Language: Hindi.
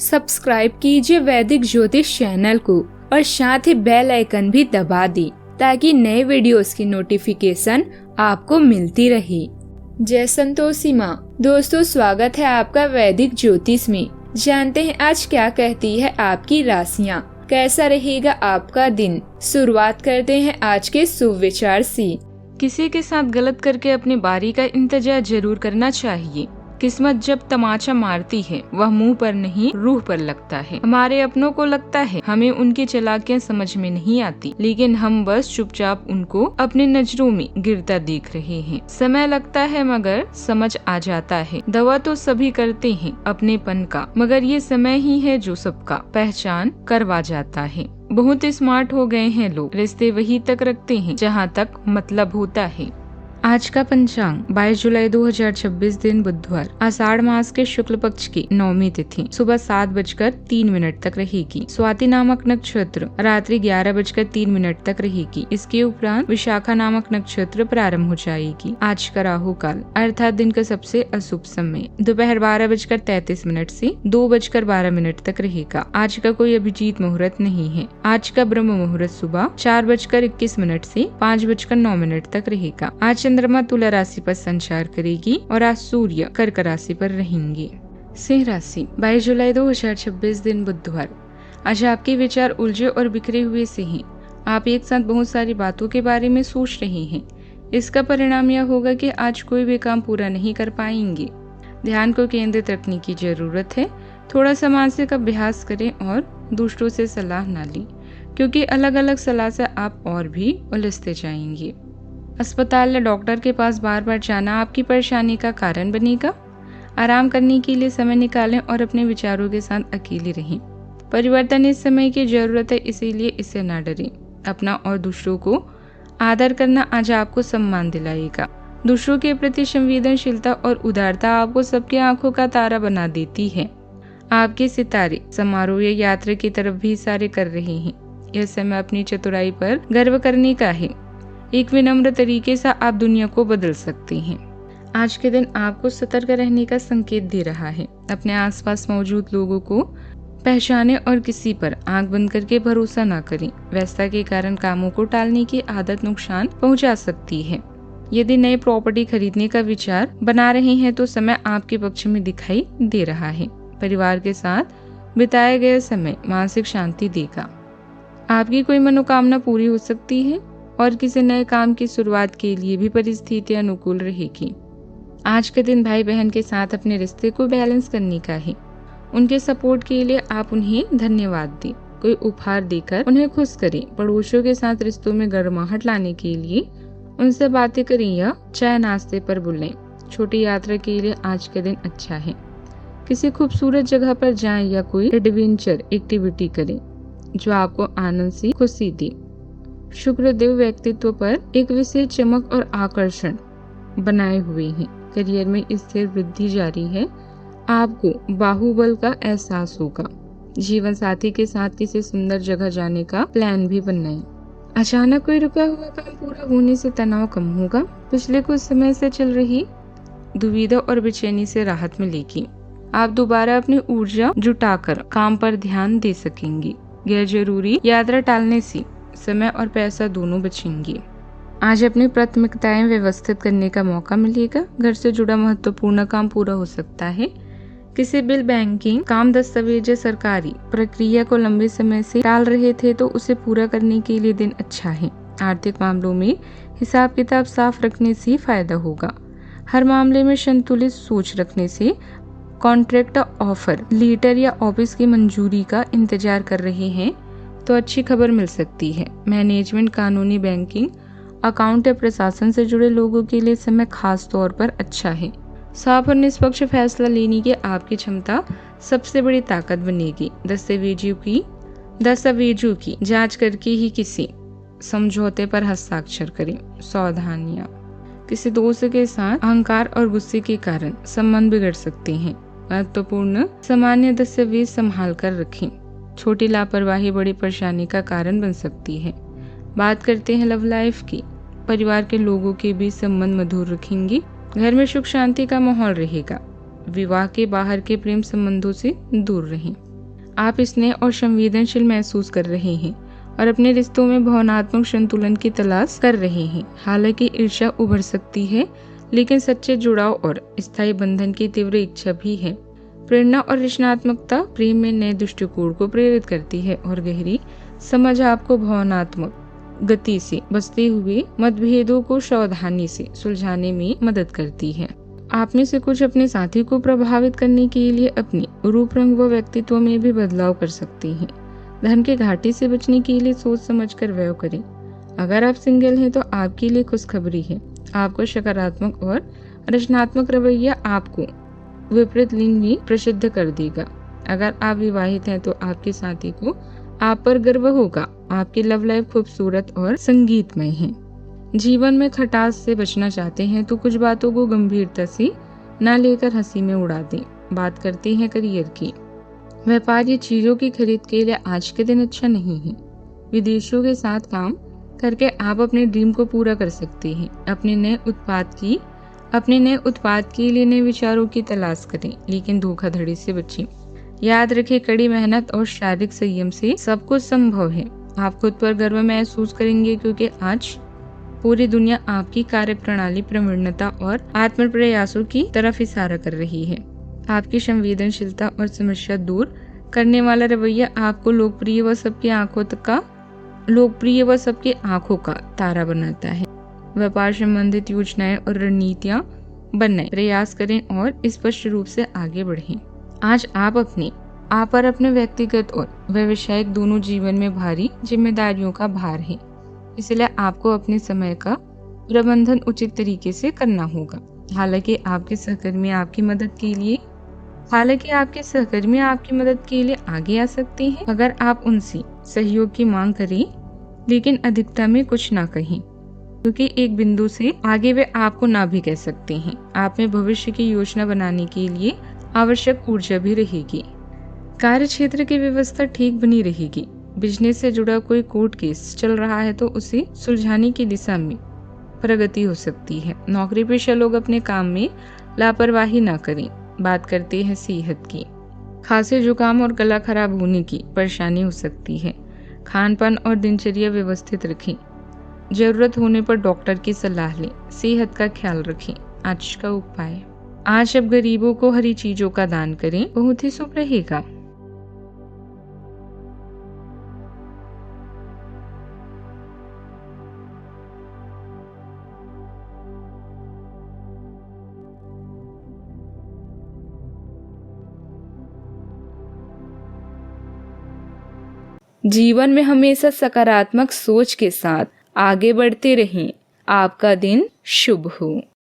सब्सक्राइब कीजिए वैदिक ज्योतिष चैनल को और साथ ही बेल आइकन भी दबा दी ताकि नए वीडियोस की नोटिफिकेशन आपको मिलती रहे। जय संतोषी माँ। दोस्तों, स्वागत है आपका वैदिक ज्योतिष में। जानते हैं आज क्या कहती है आपकी राशियाँ, कैसा रहेगा आपका दिन। शुरुआत करते हैं आज के शुभ विचार से। किसी के साथ गलत करके अपनी बारी का इंतजार जरूर करना चाहिए। किस्मत जब तमाचा मारती है वह मुंह पर नहीं रूह पर लगता है। हमारे अपनों को लगता है हमें उनकी चालाकियां समझ में नहीं आती, लेकिन हम बस चुपचाप उनको अपनी नजरों में गिरता देख रहे हैं। समय लगता है मगर समझ आ जाता है। दवा तो सभी करते हैं अपनेपन का, मगर ये समय ही है जो सबका पहचान करवा जाता है। बहुत स्मार्ट हो गए हैं लोग, रिश्ते वही तक रखते हैं जहाँ तक मतलब होता है। आज का पंचांग 22 जुलाई 2026 दिन बुधवार, आषाढ़ मास के शुक्ल पक्ष की 9वीं तिथि सुबह 7:03 तक रहेगी। स्वाति नामक नक्षत्र रात्रि 11:03 तक रहेगी। इसके उपरांत विशाखा नामक नक्षत्र प्रारंभ हो जाएगी। आज का राहु काल अर्थात दिन का सबसे अशुभ समय दोपहर 12:33 से 2:12 तक रहेगा। आज का कोई अभिजीत मुहूर्त नहीं है। आज का ब्रह्म मुहूर्त सुबह 4:21 से 5:09 तक रहेगा। आज चंद्रमा तुला राशि पर संचार करेगी और आज सूर्य कर्क राशि पर रहेंगे। सिंह राशि 22 जुलाई 2026 दिन बुधवार, आज आपके विचार उलझे और बिखरे हुए से हैं। आप एक साथ बहुत सारी बातों के बारे में सोच रहे हैं। इसका परिणाम यह होगा कि आज कोई भी काम पूरा नहीं कर पाएंगे। ध्यान को केंद्रित रखने की जरूरत है। थोड़ा सा मानसिक अभ्यास करें और दूसरों से सलाह न लें, क्योंकि अलग अलग सलाह से आप और भी उलझते जाएंगे। अस्पताल या डॉक्टर के पास बार बार जाना आपकी परेशानी का कारण बनेगा। आराम करने के लिए समय निकालें और अपने विचारों के साथ अकेले रहें। परिवर्तन इस समय की जरूरत है, इसीलिए इससे न डरें। अपना और दूसरों को आदर करना आज आपको सम्मान दिलाएगा। दूसरों के प्रति संवेदनशीलता और उदारता आपको सबकी आंखों का तारा बना देती है। आपके सितारे समारोह या यात्रा की तरफ भी इशारे कर रहे हैं। यह समय अपनी चतुराई पर गर्व करने का है। एक विनम्र तरीके से आप दुनिया को बदल सकते हैं। आज के दिन आपको सतर्क रहने का संकेत दे रहा है। अपने आसपास मौजूद लोगों को पहचाने और किसी पर आंख बंद करके भरोसा न करें। व्यस्तता के कारण कामों को टालने की आदत नुकसान पहुंचा सकती है। यदि नई प्रॉपर्टी खरीदने का विचार बना रहे हैं तो समय आपके पक्ष में दिखाई दे रहा है। परिवार के साथ बिताया गया समय मानसिक शांति देगा। आपकी कोई मनोकामना पूरी हो सकती है और किसी नए काम की शुरुआत के लिए भी परिस्थितियां अनुकूल रहेगी। आज का दिन भाई बहन के साथ अपने रिश्ते को बैलेंस करने का है। उनके सपोर्ट के लिए आप उन्हें धन्यवाद दें। कोई उपहार देकर उन्हें खुश करें। पड़ोसियों के साथ रिश्तों में गर्माहट लाने के लिए उनसे बातें करें या चाय नाश्ते पर बुलाएं। छोटी यात्रा के लिए आज का दिन अच्छा है। किसी खूबसूरत जगह पर जाएं या कोई एडवेंचर एक्टिविटी करें जो आपको आनंद से खुशी दे। शुक्रदेव व्यक्तित्व पर एक विशेष चमक और आकर्षण बनाए हुए हैं। करियर में स्थिर वृद्धि जारी है। आपको बाहुबल का एहसास होगा। जीवन साथी के साथ किसी सुंदर जगह जाने का प्लान भी बनाएं। अचानक कोई रुका हुआ काम पूरा होने से तनाव कम होगा। पिछले कुछ समय से चल रही दुविधा और बेचैनी से राहत मिलेगी। आप दोबारा अपनी ऊर्जा जुटाकर काम पर ध्यान दे सकेंगे। गैर जरूरी यात्रा टालने से समय और पैसा दोनों बचेंगे। आज अपनी प्राथमिकताएं व्यवस्थित करने का मौका मिलेगा। घर से जुड़ा महत्वपूर्ण काम पूरा हो सकता है। किसी बिल, बैंकिंग काम, दस्तावेज या सरकारी प्रक्रिया को लंबे समय से टाल रहे थे तो उसे पूरा करने के लिए दिन अच्छा है। आर्थिक मामलों में हिसाब किताब साफ रखने से फायदा होगा। हर मामले में संतुलित सोच रखने से कॉन्ट्रैक्ट ऑफर लेटर या ऑफिस की मंजूरी का इंतजार कर रहे हैं तो अच्छी खबर मिल सकती है। मैनेजमेंट, कानूनी, बैंकिंग, अकाउंट या प्रशासन से जुड़े लोगों के लिए समय खास तौर पर अच्छा है। साफ और निष्पक्ष फैसला लेने की आपकी क्षमता सबसे बड़ी ताकत बनेगी। दस्तावेजों की जांच करके ही किसी समझौते पर हस्ताक्षर करें। सावधानियां, किसी दोस्त के साथ अहंकार और गुस्से के कारण संबंध बिगड़ सकते हैं। महत्वपूर्ण सामान्य दस्तावेज संभाल कर रखें। छोटी लापरवाही बड़ी परेशानी का कारण बन सकती है। बात करते हैं लव लाइफ की। परिवार के लोगों के बीच संबंध मधुर रखेंगे। घर में सुख शांति का माहौल रहेगा। विवाह के बाहर के प्रेम संबंधों से दूर रहें। आप स्नेह और संवेदनशील महसूस कर रहे हैं और अपने रिश्तों में भावनात्मक संतुलन की तलाश कर रहे हैं। हालांकि ईर्ष्या उभर सकती है, लेकिन सच्चे जुड़ाव और स्थायी बंधन की तीव्र इच्छा भी है। प्रेरणा और रचनात्मकता प्रेम में नए दृष्टिकोण को प्रेरित करती है और गहरी समझ आपको भावनात्मक गति से बचते हुए मतभेदों को सावधानी से सुलझाने में मदद करती है। आप में से कुछ अपने साथी को प्रभावित करने के लिए अपनी रूप रंग व व्यक्तित्व में भी बदलाव कर सकते हैं। धन के घाटे से बचने के लिए सोच समझकर व्यय करें। अगर आप सिंगल हैं तो आपके लिए खुशखबरी है। आपको सकारात्मक और रचनात्मक रवैया आपको विपरीत लिंग में प्रसिद्ध कर देगा। अगर आप विवाहित हैं तो आपके साथी को आप पर गर्व होगा। आपकी लव लाइफ खूबसूरत और संगीतमय है। जीवन में खटास से बचना चाहते हैं तो कुछ बातों को गंभीरता से न लेकर हंसी में उड़ा दें। बात करते हैं करियर की। व्यापार या चीजों की खरीद के लिए आज के दिन अच्छा नहीं है। विदेशियों के साथ काम करके आप अपने ड्रीम को पूरा कर सकते हैं। अपने नए उत्पाद के लिए नए विचारों की तलाश करें, लेकिन धोखाधड़ी से बचें। याद रखें, कड़ी मेहनत और शारीरिक संयम से सब कुछ संभव है। आप खुद पर गर्व महसूस करेंगे क्योंकि आज पूरी दुनिया आपकी कार्यप्रणाली, प्रवीणता और आत्म प्रयासों की तरफ इशारा कर रही है। आपकी संवेदनशीलता और समस्या दूर करने वाला रवैया आपको लोकप्रिय व सबकी आंखों का तारा बनाता है। व्यापार संबंधित योजनाएं और रणनीतियां बनाएं, प्रयास करें और स्पष्ट रूप से आगे बढ़ें। आज आप पर अपने व्यक्तिगत और व्यावसायिक दोनों जीवन में भारी जिम्मेदारियों का भार है, इसलिए आपको अपने समय का प्रबंधन उचित तरीके से करना होगा। हालांकि आपके सहकर्मी आपकी मदद के लिए आगे आ सकते हैं अगर आप उनसे सहयोग की मांग करें, लेकिन अधिकता में कुछ ना कहें, क्योंकि एक बिंदु से आगे वे आपको ना भी कह सकते हैं। आप में भविष्य की योजना बनाने के लिए आवश्यक ऊर्जा भी रहेगी। कार्य क्षेत्र की व्यवस्था ठीक बनी रहेगी। बिजनेस से जुड़ा कोई कोर्ट केस चल रहा है तो उसे सुलझाने की दिशा में प्रगति हो सकती है। नौकरी पेशा लोग अपने काम में लापरवाही ना करें। बात करते हैं सेहत की। खांसी, जुकाम और गला खराब होने की परेशानी हो सकती है। खान पान और दिनचर्या व्यवस्थित रखें। जरूरत होने पर डॉक्टर की सलाह लें। सेहत का ख्याल रखें। आज का उपाय, आज अब गरीबों को हरी चीजों का दान करें, बहुत ही शुभ रहेगा। जीवन में हमेशा सकारात्मक सोच के साथ आगे बढ़ते रहें। आपका दिन शुभ हो।